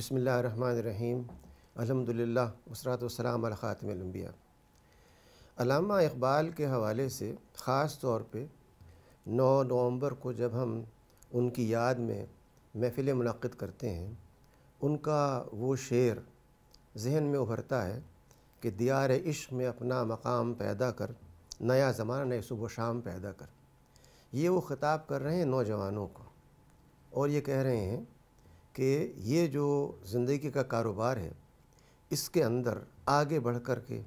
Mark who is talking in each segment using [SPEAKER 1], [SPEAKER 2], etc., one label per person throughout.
[SPEAKER 1] بسم اللہ الرحمن الرحیم الحمدللہ والصلاۃ والسلام علی خاتم الانبیاء۔ علامہ اقبال کے حوالے سے خاص طور پہ 9 نومبر کو جب ہم ان کی یاد میں محفل منعقد کرتے ہیں، ان کا وہ شعر ذہن میں ابھرتا ہے کہ دیار عشق میں اپنا مقام پیدا کر، نیا زمانہ نئے صبح و شام پیدا کر۔ یہ وہ خطاب کر رہے ہیں نوجوانوں کو، اور یہ کہہ رہے ہیں کہ یہ جو زندگی کا کاروبار ہے، اس کے اندر آگے بڑھ کر کے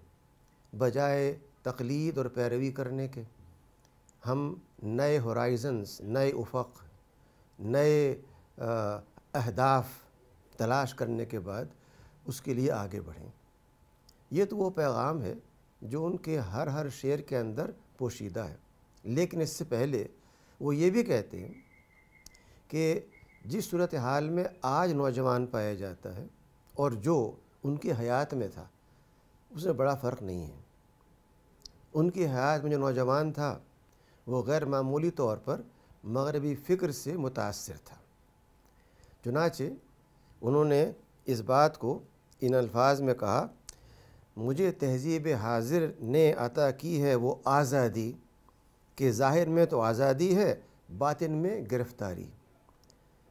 [SPEAKER 1] بجائے تقلید اور پیروی کرنے کے، ہم نئے ہورائزنز، نئے افق، نئے اہداف تلاش کرنے کے بعد اس کے لیے آگے بڑھیں۔ یہ تو وہ پیغام ہے جو ان کے ہر شعر کے اندر پوشیدہ ہے۔ لیکن اس سے پہلے وہ یہ بھی کہتے ہیں کہ جس صورتحال میں آج نوجوان پایا جاتا ہے اور جو ان کی حیات میں تھا، اس میں بڑا فرق نہیں ہے۔ ان کی حیات میں جو نوجوان تھا وہ غیر معمولی طور پر مغربی فکر سے متاثر تھا۔ چنانچہ انہوں نے اس بات کو ان الفاظ میں کہا، مجھے تہذیب حاضر نے عطا کی ہے وہ آزادی کہ ظاہر میں تو آزادی ہے، باطن میں گرفتاری۔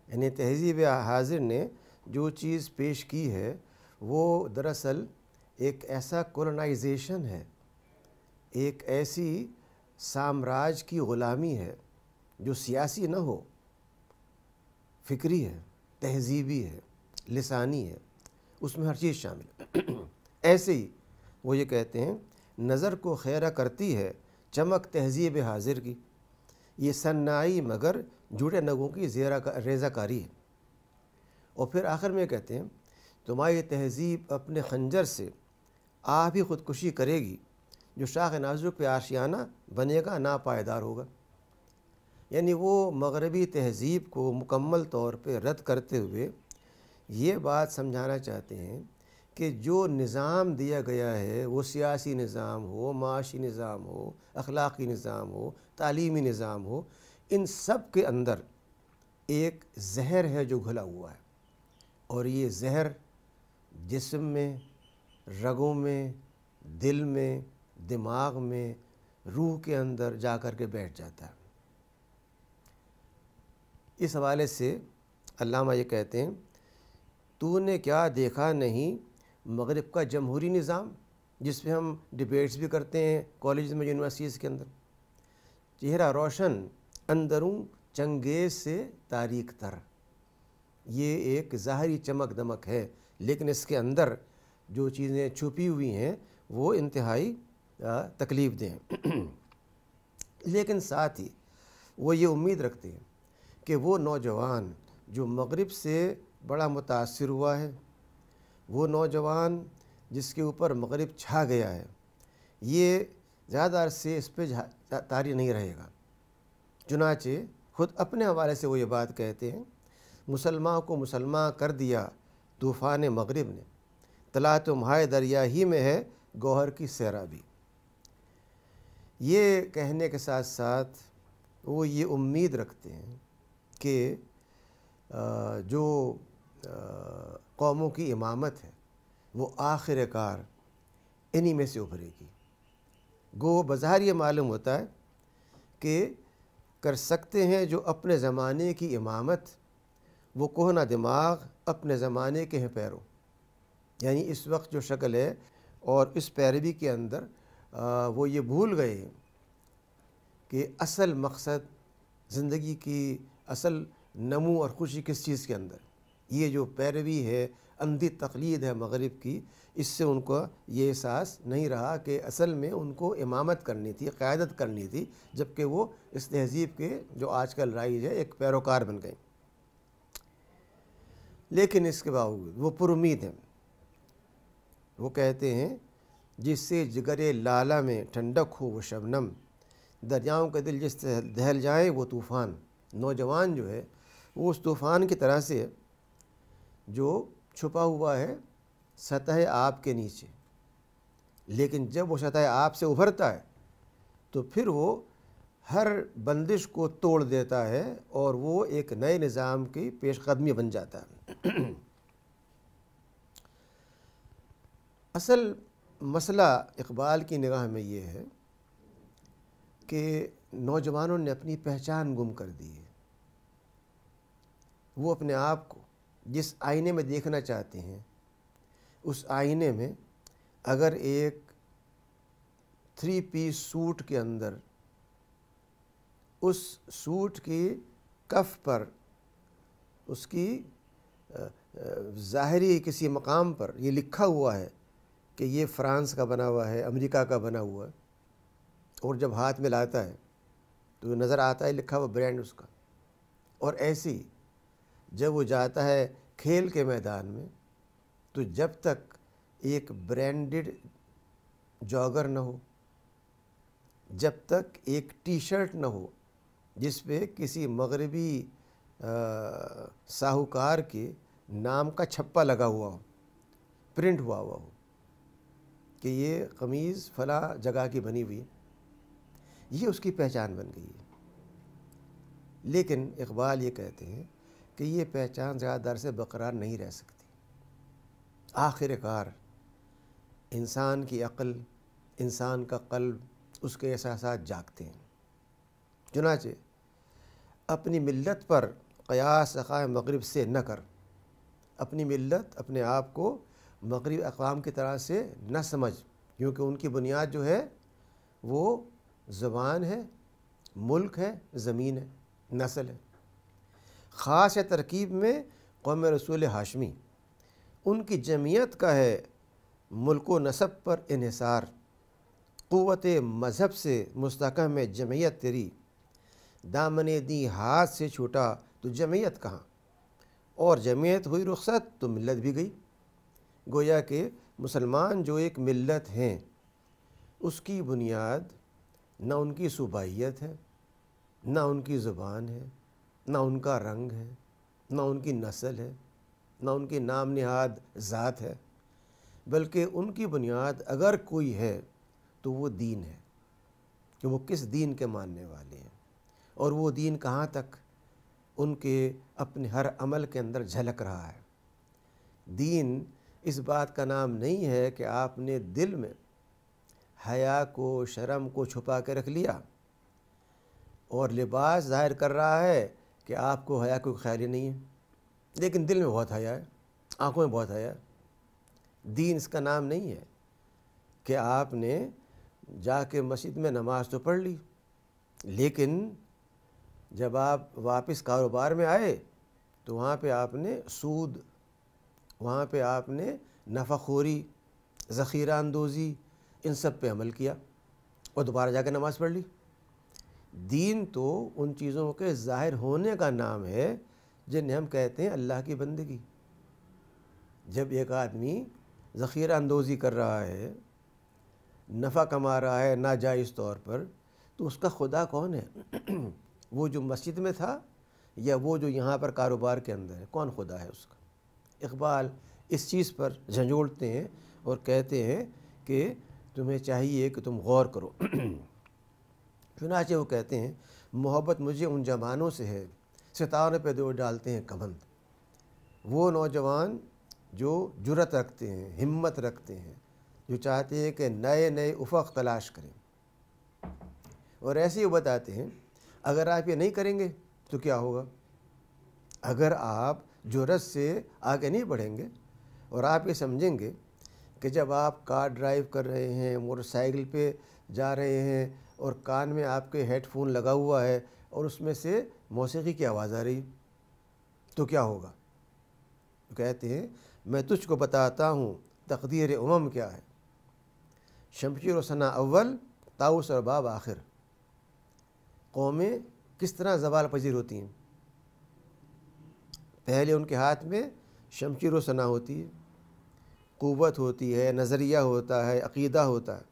[SPEAKER 1] یعنی تہذیب حاضر نے جو چیز پیش کی ہے وہ دراصل ایک ایسا کولونائزیشن ہے، ایک ایسی سامراج کی غلامی ہے جو سیاسی نہ ہو، فکری ہے، تہذیبی ہے، لسانی ہے، اس میں ہر چیز شامل ہے۔ ایسے ہی وہ یہ کہتے ہیں، نظر کو خیرہ کرتی ہے چمک تہذیب حاضر کی، یہ صنائی مگر جھوٹے نگوں کی ریزہ کاری ہے۔ اور پھر آخر میں کہتے ہیں، تمہاری تہذیب اپنے خنجر سے آپ ہی خودکشی کرے گی، جو شاخ نازک پہ آشیانہ بنے گا ناپائیدار ہوگا۔ یعنی وہ مغربی تہذیب کو مکمل طور پہ رد کرتے ہوئے یہ بات سمجھانا چاہتے ہیں کہ جو نظام دیا گیا ہے، وہ سیاسی نظام ہو، معاشی نظام ہو، اخلاقی نظام ہو، تعلیمی نظام ہو، ان سب کے اندر ایک زہر ہے جو گھلا ہوا ہے، اور یہ زہر جسم میں، رگوں میں، دل میں، دماغ میں، روح کے اندر جا کر کے بیٹھ جاتا ہے۔ اس حوالے سے علامہ یہ کہتے ہیں، تو نے کیا دیکھا نہیں مغرب کا جمہوری نظام، جس پہ ہم ڈبیٹس بھی کرتے ہیں کالجز میں، یونیورسٹیز کے اندر، چہرہ روشن اندروں چنگیز سے تاریک تر۔ یہ ایک ظاہری چمک دمک ہے، لیکن اس کے اندر جو چیزیں چھپی ہوئی ہیں وہ انتہائی تکلیف دہ ہیں۔ لیکن ساتھ ہی وہ یہ امید رکھتے ہیں کہ وہ نوجوان جو مغرب سے بڑا متاثر ہوا ہے، وہ نوجوان جس کے اوپر مغرب چھا گیا ہے، یہ زیادہ عرصے اس پہ طاری نہیں رہے گا۔ چنانچہ خود اپنے حوالے سے وہ یہ بات کہتے ہیں، مسلمان کو مسلمان کر دیا طوفان مغرب نے، تلا تمہارے دریا ہی میں ہے گوہر کی سیرابی۔ یہ کہنے کے ساتھ ساتھ وہ یہ امید رکھتے ہیں کہ جو قوموں کی امامت ہے وہ آخر کار انہی میں سے ابھرے گی۔ گو بظاہر یہ معلوم ہوتا ہے کہ کر سکتے ہیں جو اپنے زمانے کی امامت، وہ کہنہ دماغ اپنے زمانے کے ہیں پیرو۔ یعنی اس وقت جو شکل ہے اور اس پیروی کے اندر وہ یہ بھول گئے کہ اصل مقصد زندگی کی اصل نمو اور خوشی کس چیز کے اندر۔ یہ جو پیروی ہے، اندھی تقلید ہے مغرب کی، اس سے ان کو یہ احساس نہیں رہا کہ اصل میں ان کو امامت کرنی تھی، قیادت کرنی تھی، جبکہ وہ اس تہذیب کے جو آج کل رائج ہے ایک پیروکار بن گئے۔ لیکن اس کے باوجود وہ پر امید ہیں۔ وہ کہتے ہیں، جس سے جگر لالہ میں ٹھنڈک ہو وہ شبنم، دریاؤں کے دل جس سے دہل جائیں وہ طوفان۔ نوجوان جو ہے وہ اس طوفان کی طرح سے ہے جو چھپا ہوا ہے سطح آب کے نیچے، لیکن جب وہ سطح آب سے ابھرتا ہے تو پھر وہ ہر بندش کو توڑ دیتا ہے اور وہ ایک نئے نظام کی پیش قدمی بن جاتا ہے۔ اصل مسئلہ اقبال کی نگاہ میں یہ ہے کہ نوجوانوں نے اپنی پہچان گم کر دی ہے۔ وہ اپنے آپ کو جس آئینے میں دیکھنا چاہتے ہیں، اس آئینے میں اگر ایک 3 پیس سوٹ کے اندر اس سوٹ کی کف پر اس کی ظاہری کسی مقام پر یہ لکھا ہوا ہے کہ یہ فرانس کا بنا ہوا ہے، امریکہ کا بنا ہوا ہے، اور جب ہاتھ میں لاتا ہے تو نظر آتا ہے لکھا ہوا برانڈ اس کا، اور ایسے ہی جب وہ جاتا ہے کھیل کے میدان میں تو جب تک ایک برانڈڈ جاگر نہ ہو، جب تک ایک ٹی شرٹ نہ ہو جس پہ کسی مغربی ساہوکار کے نام کا چھپا لگا ہوا ہو، پرنٹ ہوا ہو کہ یہ قمیض فلاں جگہ کی بنی ہوئی، یہ اس کی پہچان بن گئی ہے۔ لیکن اقبال یہ کہتے ہیں کہ یہ پہچان زیادہ دیر سے برقرار نہیں رہ سکتی۔ آخر کار انسان کی عقل، انسان کا قلب، اس کے احساسات جاگتے ہیں۔ چنانچہ اپنی ملت پر قیاس اقوام مغرب سے نہ کر، اپنی ملت اپنے آپ کو مغرب اقوام کی طرح سے نہ سمجھ، کیونکہ ان کی بنیاد جو ہے وہ زبان ہے، ملک ہے، زمین ہے، نسل ہے۔ خاص ترکیب میں قوم رسول ہاشمی، ان کی جمعیت کا ہے ملک و نسب پر انحصار، قوت مذہب سے مستحکم ہے جمعیت تیری، دامن دی ہاتھ سے چھوٹا تو جمعیت کہاں، اور جمعیت ہوئی رخصت تو ملت بھی گئی۔ گویا کہ مسلمان جو ایک ملت ہیں اس کی بنیاد نہ ان کی صوبائیت ہے، نہ ان کی زبان ہے، نہ ان کا رنگ ہے، نہ ان کی نسل ہے، نہ ان کی نام نہاد ذات ہے، بلکہ ان کی بنیاد اگر کوئی ہے تو وہ دین ہے، کہ وہ کس دین کے ماننے والے ہیں، اور وہ دین کہاں تک ان کے اپنے ہر عمل کے اندر جھلک رہا ہے۔ دین اس بات کا نام نہیں ہے کہ آپ نے دل میں حیا کو، شرم کو چھپا کے رکھ لیا اور لباس ظاہر کر رہا ہے کہ آپ کو حیا کوئی خیال ہی نہیں ہے، لیکن دل میں بہت حیا ہے، آنکھوں میں بہت حیا ہے۔ دین اس کا نام نہیں ہے کہ آپ نے جا کے مسجد میں نماز تو پڑھ لی، لیکن جب آپ واپس کاروبار میں آئے تو وہاں پہ آپ نے سود، وہاں پہ آپ نے نفع خوری، ذخیرہ اندوزی، ان سب پہ عمل کیا اور دوبارہ جا کے نماز پڑھ لی۔ دین تو ان چیزوں کے ظاہر ہونے کا نام ہے جنہیں ہم کہتے ہیں اللہ کی بندگی۔ جب ایک آدمی ذخیرہ اندوزی کر رہا ہے، نفع کما رہا ہے ناجائز طور پر، تو اس کا خدا کون ہے؟ وہ جو مسجد میں تھا یا وہ جو یہاں پر کاروبار کے اندر ہے؟ کون خدا ہے اس کا؟ اقبال اس چیز پر جھنجھوڑتے ہیں اور کہتے ہیں کہ تمہیں چاہیے کہ تم غور کرو۔ چنانچہ وہ کہتے ہیں محبت مجھے ان جوانوں سے ہے ستاروں پہ دو ڈالتے ہیں کمند۔ وہ نوجوان جو جرأت رکھتے ہیں، ہمت رکھتے ہیں، جو چاہتے ہیں کہ نئے نئے افق تلاش کریں، اور ایسے ہی بتاتے ہیں اگر آپ یہ نہیں کریں گے تو کیا ہوگا؟ اگر آپ جرأت سے آگے نہیں بڑھیں گے اور آپ یہ سمجھیں گے کہ جب آپ کار ڈرائیو کر رہے ہیں، موٹر سائیکل پہ جا رہے ہیں اور کان میں آپ کے ہیڈ فون لگا ہوا ہے اور اس میں سے موسیقی کی آواز آ رہی، تو کیا ہوگا؟ کہتے ہیں میں تجھ کو بتاتا ہوں تقدیر امم کیا ہے، شمشیر و ثنا اول، طاؤس اور باب آخر۔ قومیں کس طرح زوال پذیر ہوتی ہیں؟ پہلے ان کے ہاتھ میں شمشیر و ثنا ہوتی ہے، قوت ہوتی ہے، نظریہ ہوتا ہے، عقیدہ ہوتا ہے،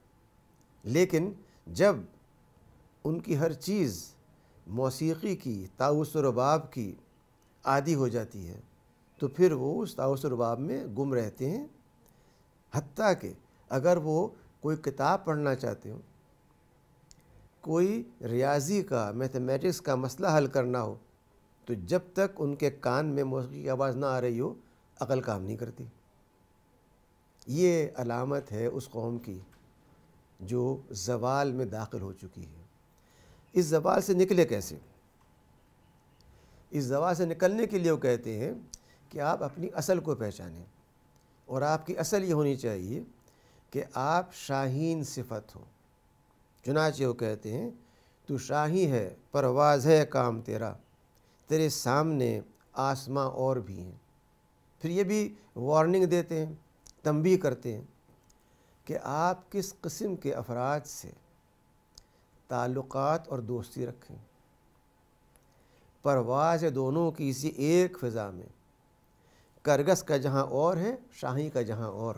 [SPEAKER 1] لیکن جب ان کی ہر چیز موسیقی کی، طاؤس و رباب کی عادی ہو جاتی ہے تو پھر وہ اس طاؤس و رباب میں گم رہتے ہیں، حتیٰ کہ اگر وہ کوئی کتاب پڑھنا چاہتے ہوں، کوئی ریاضی کا، میتھمیٹکس کا مسئلہ حل کرنا ہو، تو جب تک ان کے کان میں موسیقی کی آواز نہ آ رہی ہو عقل کام نہیں کرتی۔ یہ علامت ہے اس قوم کی جو زوال میں داخل ہو چکی ہے۔ اس زوال سے نکلے کیسے؟ اس زوال سے نکلنے کے لیے وہ کہتے ہیں کہ آپ اپنی اصل کو پہچانیں، اور آپ کی اصل یہ ہونی چاہیے کہ آپ شاہین صفت ہو۔ چنانچہ وہ کہتے ہیں تو شاہی ہے، پرواز ہے کام تیرا، تیرے سامنے آسماں اور بھی ہیں۔ پھر یہ بھی وارننگ دیتے ہیں، تنبیہ کرتے ہیں کہ آپ کس قسم کے افراد سے تعلقات اور دوستی رکھیں۔ پرواز ہے دونوں کی اسی ایک فضا میں، کرگس کا جہاں اور ہے، شاہی کا جہاں اور۔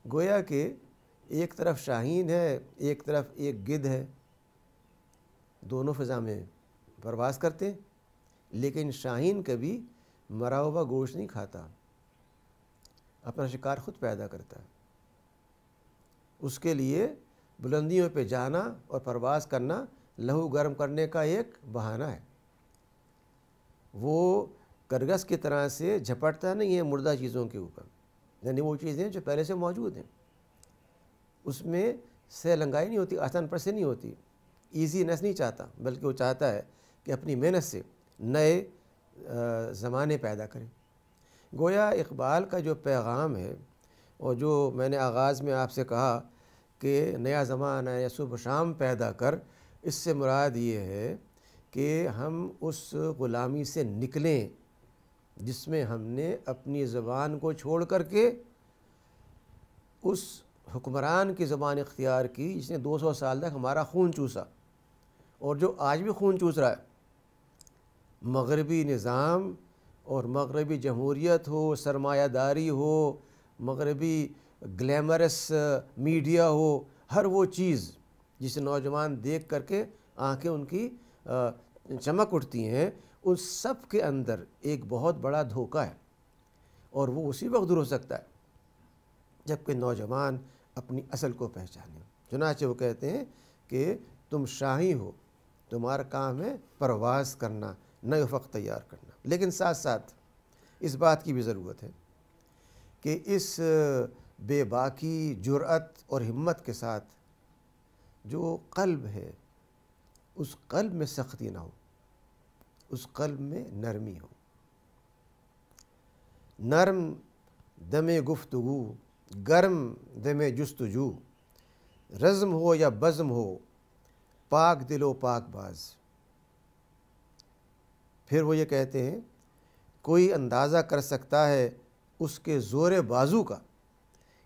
[SPEAKER 1] گویا کہ ایک طرف شاہین ہے، ایک طرف ایک گدھ ہے، دونوں فضا میں پرواز کرتے ہیں، لیکن شاہین کبھی مرا ہوا گوشت نہیں کھاتا، اپنا شکار خود پیدا کرتا ہے۔ اس کے لیے بلندیوں پہ جانا اور پرواز کرنا لہو گرم کرنے کا ایک بہانہ ہے۔ وہ کرگس کی طرح سے جھپٹتا نہیں ہے مردہ چیزوں کے اوپر، یعنی وہ چیزیں جو پہلے سے موجود ہیں، اس میں سے لنگائی نہیں ہوتی، آسان پر سے نہیں ہوتی، ایزینس نہیں چاہتا، بلکہ وہ چاہتا ہے کہ اپنی محنت سے نئے زمانے پیدا کرے۔ گویا اقبال کا جو پیغام ہے، اور جو میں نے آغاز میں آپ سے کہا کہ نیا زمانہ یا صبح شام پیدا کر، اس سے مراد یہ ہے کہ ہم اس غلامی سے نکلیں جس میں ہم نے اپنی زبان کو چھوڑ کر کے اس حکمران کی زبان اختیار کی جس نے 200 سال تک ہمارا خون چوسا، اور جو آج بھی خون چوس رہا ہے۔ مغربی نظام اور مغربی جمہوریت ہو، سرمایہ داری ہو، مغربی گلیمرس میڈیا ہو، ہر وہ چیز جسے نوجوان دیکھ کر کے آنکھیں ان کی چمک اٹھتی ہیں، ان سب کے اندر ایک بہت بڑا دھوکہ ہے، اور وہ اسی وقت دور ہو سکتا ہے جب کہ نوجوان اپنی اصل کو پہچانے۔ چنانچہ وہ کہتے ہیں کہ تم شاہی ہو، تمہارا کام ہے پرواز کرنا، نئے افق تیار کرنا، لیکن ساتھ ساتھ اس بات کی بھی ضرورت ہے کہ اس بے باکی، جرأت اور ہمت کے ساتھ جو قلب ہے، اس قلب میں سختی نہ ہو، اس قلب میں نرمی ہو۔ نرم دم گفتگو، گرم دم جستجو، رزم ہو یا بزم ہو، پاک دل و پاک باز۔ پھر وہ یہ کہتے ہیں کوئی اندازہ کر سکتا ہے اس کے زور بازو کا،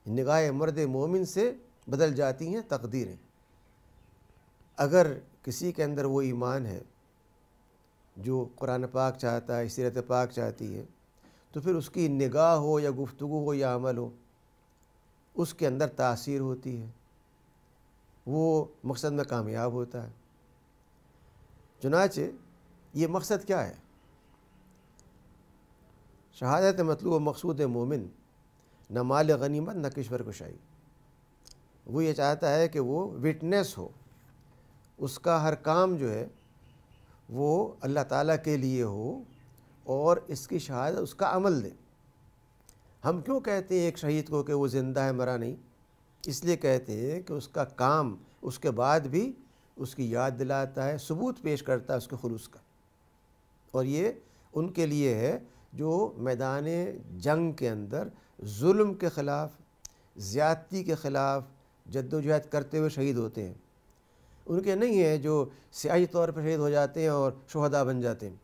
[SPEAKER 1] نگاہ مرد مومن سے بدل جاتی ہیں تقدیریں۔ اگر کسی کے اندر وہ ایمان ہے جو قرآن پاک چاہتا ہے، سیرت پاک چاہتی ہے، تو پھر اس کی نگاہ ہو یا گفتگو ہو یا عمل ہو، اس کے اندر تاثیر ہوتی ہے، وہ مقصد میں کامیاب ہوتا ہے۔ چنانچہ یہ مقصد کیا ہے؟ شہادت مطلوب و مقصود مومن، نہ مال غنیمت نہ کشور کشائی۔ وہ یہ چاہتا ہے کہ وہ وٹنس ہو، اس کا ہر کام جو ہے وہ اللہ تعالیٰ کے لیے ہو، اور اس کی شہادت اس کا عمل دے۔ ہم کیوں کہتے ہیں ایک شہید کو کہ وہ زندہ ہے مرا نہیں؟ اس لیے کہتے ہیں کہ اس کا کام اس کے بعد بھی اس کی یاد دلاتا ہے، ثبوت پیش کرتا ہے اس کے خلوص کا، اور یہ ان کے لیے ہے جو میدان جنگ کے اندر ظلم کے خلاف، زیادتی کے خلاف جد و جہد کرتے ہوئے شہید ہوتے ہیں۔ ان کے نہیں ہیں جو سیاسی طور پر شہید ہو جاتے ہیں اور شہداء بن جاتے ہیں،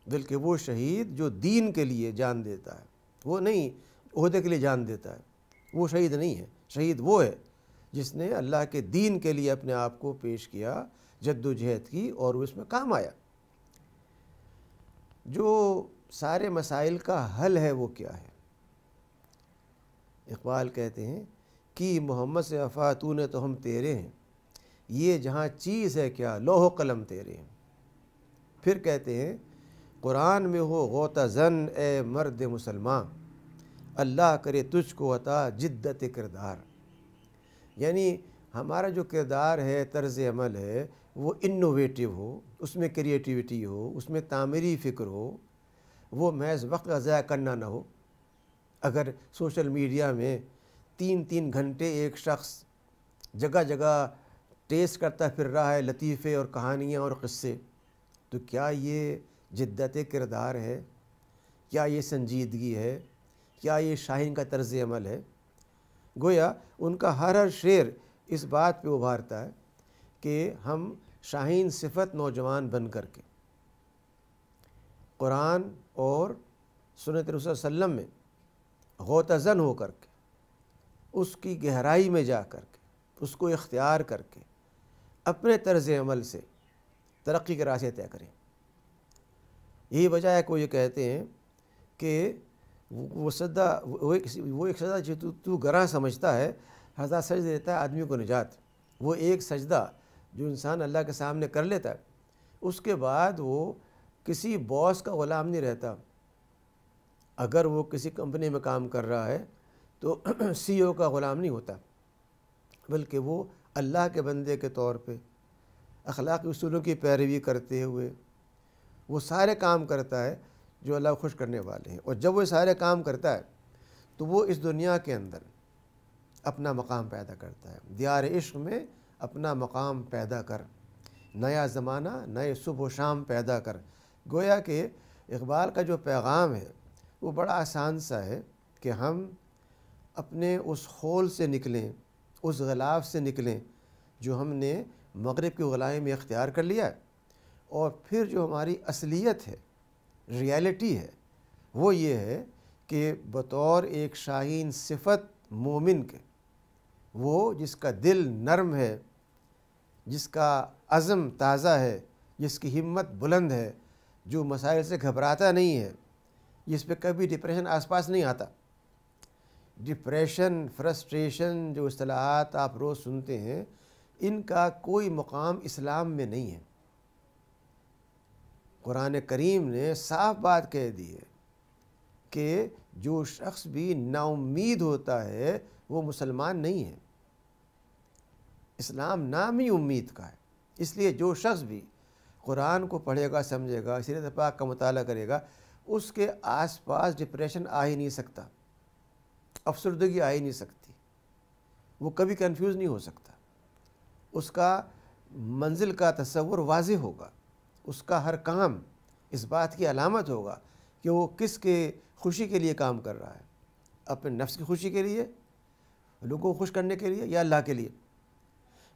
[SPEAKER 1] بلکہ وہ شہید جو دین کے لیے جان دیتا ہے، وہ نہیں عہدے کے لیے جان دیتا ہے، وہ شہید نہیں ہے۔ شہید وہ ہے جس نے اللہ کے دین کے لیے اپنے آپ کو پیش کیا، جد و جہد کی، اور وہ اس میں کام آیا۔ جو سارے مسائل کا حل ہے وہ کیا ہے؟ اقبال کہتے ہیں کہ محمد سے وفا تو نے تو ہم تیرے ہیں، یہ جہاں چیز ہے کیا لوح و قلم تیرے ہیں۔ پھر کہتے ہیں قرآن میں ہو غوطہ زن اے مرد مسلمان، اللہ کرے تجھ کو عطا جدت کردار۔ یعنی ہمارا جو کردار ہے، طرز عمل ہے، وہ انوویٹو ہو، اس میں کریٹیوٹی ہو، اس میں تعمیری فکر ہو، وہ محض وقت کا ضائع کرنا نہ ہو، اگر سوشل میڈیا میں 3 گھنٹے ایک شخص جگہ جگہ ٹیسٹ کرتا پھر رہا ہے لطیفے اور کہانیاں اور قصے، تو کیا یہ جدت کردار ہے؟ کیا یہ سنجیدگی ہے؟ کیا یہ شاہین کا طرز عمل ہے؟ گویا ان کا ہر شعر اس بات پہ ابھارتا ہے کہ ہم شاہین صفت نوجوان بن کر کے قرآن اور سنت رسول صلی اللہ علیہ وسلم میں غوطہ-زن ہو کر کے اس کی گہرائی میں جا کر کے اس کو اختیار کر کے اپنے طرز عمل سے ترقی کے راستے طے کریں۔ یہی وجہ ہے کہ یہ کہتے ہیں کہ وہ ایک سجدہ جو تو گراں سمجھتا ہے، ہزار سجدے دیتا ہے آدمی کو نجات۔ وہ ایک سجدہ جو انسان اللہ کے سامنے کر لیتا ہے، اس کے بعد وہ کسی باس کا غلام نہیں رہتا۔ اگر وہ کسی کمپنی میں کام کر رہا ہے تو سی او کا غلام نہیں ہوتا، بلکہ وہ اللہ کے بندے کے طور پہ اخلاقی اصولوں کی پیروی کرتے ہوئے وہ سارے کام کرتا ہے جو اللہ کو خوش کرنے والے ہیں۔ اور جب وہ سارے کام کرتا ہے تو وہ اس دنیا کے اندر اپنا مقام پیدا کرتا ہے۔ دیار عشق میں اپنا مقام پیدا کر، نیا زمانہ نئے صبح و شام پیدا کر۔ گویا کہ اقبال کا جو پیغام ہے وہ بڑا آسان سا ہے کہ ہم اپنے اس خول سے نکلیں، اس غلاف سے نکلیں جو ہم نے مغرب کی غلامی میں اختیار کر لیا ہے، اور پھر جو ہماری اصلیت ہے، ریالٹی ہے، وہ یہ ہے کہ بطور ایک شاہین صفت مومن کے، وہ جس کا دل نرم ہے، جس کا عزم تازہ ہے، جس کی ہمت بلند ہے، جو مسائل سے گھبراتا نہیں ہے، جس پہ کبھی ڈپریشن آس پاس نہیں آتا۔ ڈپریشن، فرسٹریشن جو اصطلاحات آپ روز سنتے ہیں، ان کا کوئی مقام اسلام میں نہیں ہے۔ قرآن کریم نے صاف بات کہہ دی ہے کہ جو شخص بھی نا امید ہوتا ہے وہ مسلمان نہیں ہے۔ اسلام نام ہی امید کا ہے۔ اس لیے جو شخص بھی قرآن کو پڑھے گا، سمجھے گا، سیرت پاک کا مطالعہ کرے گا، اس کے آس پاس ڈپریشن آ ہی نہیں سکتا، افسردگی آ ہی نہیں سکتی، وہ کبھی کنفیوز نہیں ہو سکتا، اس کا منزل کا تصور واضح ہوگا، اس کا ہر کام اس بات کی علامت ہوگا کہ وہ کس کے خوشی کے لیے کام کر رہا ہے، اپنے نفس کی خوشی کے لیے، لوگوں کو خوش کرنے کے لیے، یا اللہ کے لیے۔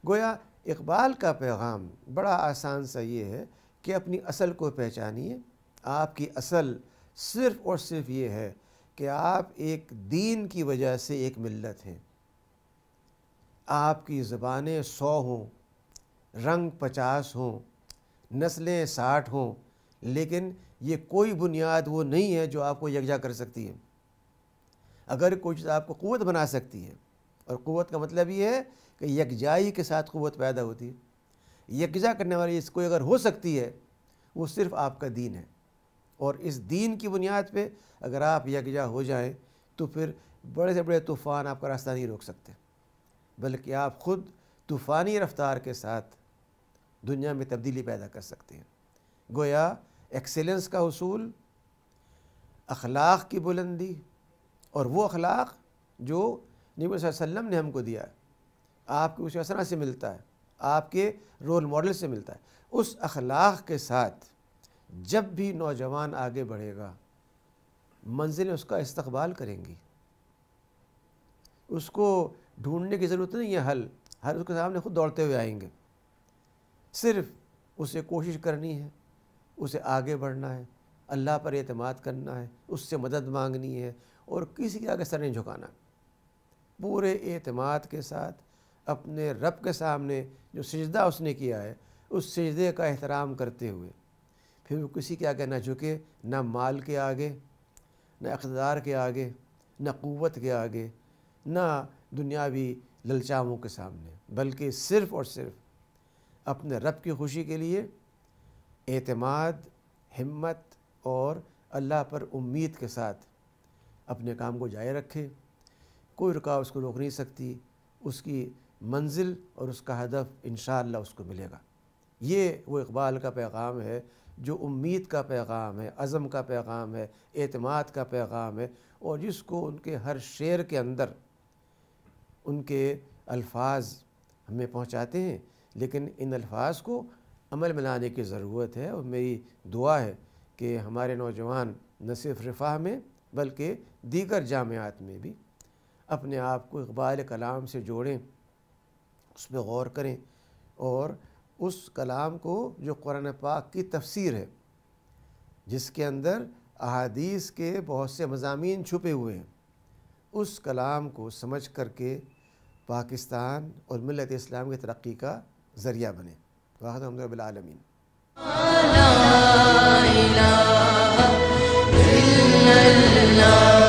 [SPEAKER 1] گویا اقبال کا پیغام بڑا آسان سا یہ ہے کہ اپنی اصل کو پہچانیے۔ آپ کی اصل صرف اور صرف یہ ہے کہ آپ ایک دین کی وجہ سے ایک ملت ہیں۔ آپ کی زبانیں 100 ہوں، رنگ 50 ہوں، نسلیں 60 ہوں، لیکن یہ کوئی بنیاد وہ نہیں ہے جو آپ کو یکجا کر سکتی ہے۔ اگر کوئی چیز آپ کو قوت بنا سکتی ہے، اور قوت کا مطلب یہ ہے کہ یکجائی کے ساتھ قوت پیدا ہوتی ہے، یکجا کرنے والی چیز کوئی اگر ہو سکتی ہے وہ صرف آپ کا دین ہے، اور اس دین کی بنیاد پہ اگر آپ یکجا ہو جائیں تو پھر بڑے سے بڑے طوفان آپ کا راستہ نہیں روک سکتے، بلکہ آپ خود طوفانی رفتار کے ساتھ دنیا میں تبدیلی پیدا کر سکتے ہیں۔ گویا ایکسیلنس کا حصول، اخلاق کی بلندی، اور وہ اخلاق جو نبی صلی اللہ علیہ وسلم نے ہم کو دیا ہے، آپ کے اس اسرا سے ملتا ہے، آپ کے رول ماڈل سے ملتا ہے، اس اخلاق کے ساتھ جب بھی نوجوان آگے بڑھے گا، منزلیں اس کا استقبال کریں گی۔ اس کو ڈھونڈنے کی ضرورت نہیں ہے حل اس کے سامنے خود دوڑتے ہوئے آئیں گے۔ صرف اسے کوشش کرنی ہے، اسے آگے بڑھنا ہے، اللہ پر اعتماد کرنا ہے، اس سے مدد مانگنی ہے، اور کسی کے آگے سر نہیں جھکانا۔ پورے اعتماد کے ساتھ اپنے رب کے سامنے جو سجدہ اس نے کیا ہے، اس سجدے کا احترام کرتے ہوئے پھر وہ کسی کے آگے نہ جھکے، نہ مال کے آگے، نہ اقتدار کے آگے، نہ قوت کے آگے، نہ دنیاوی للچاؤں کے سامنے، بلکہ صرف اور صرف اپنے رب کی خوشی کے لیے اعتماد، ہمت اور اللہ پر امید کے ساتھ اپنے کام کو جاری رکھے۔ کوئی رکاوٹ اس کو روک نہیں سکتی، اس کی منزل اور اس کا ہدف انشاءاللہ اس کو ملے گا۔ یہ وہ اقبال کا پیغام ہے جو امید کا پیغام ہے، عزم کا پیغام ہے، اعتماد کا پیغام ہے، اور جس کو ان کے ہر شعر کے اندر ان کے الفاظ ہمیں پہنچاتے ہیں، لیکن ان الفاظ کو عمل میں لانے کی ضرورت ہے۔ اور میری دعا ہے کہ ہمارے نوجوان نہ صرف رفاح میں بلکہ دیگر جامعات میں بھی اپنے آپ کو اقبال کلام سے جوڑیں، اس پہ غور کریں، اور اس کلام کو جو قرآن پاک کی تفسیر ہے، جس کے اندر احادیث کے بہت سے مضامین چھپے ہوئے ہیں، اس کلام کو سمجھ کر کے پاکستان اور ملت اسلام کی ترقی کا ذریعہ بنے۔ واحد الحمد رب العالمین۔
[SPEAKER 2] لا إله إلا الله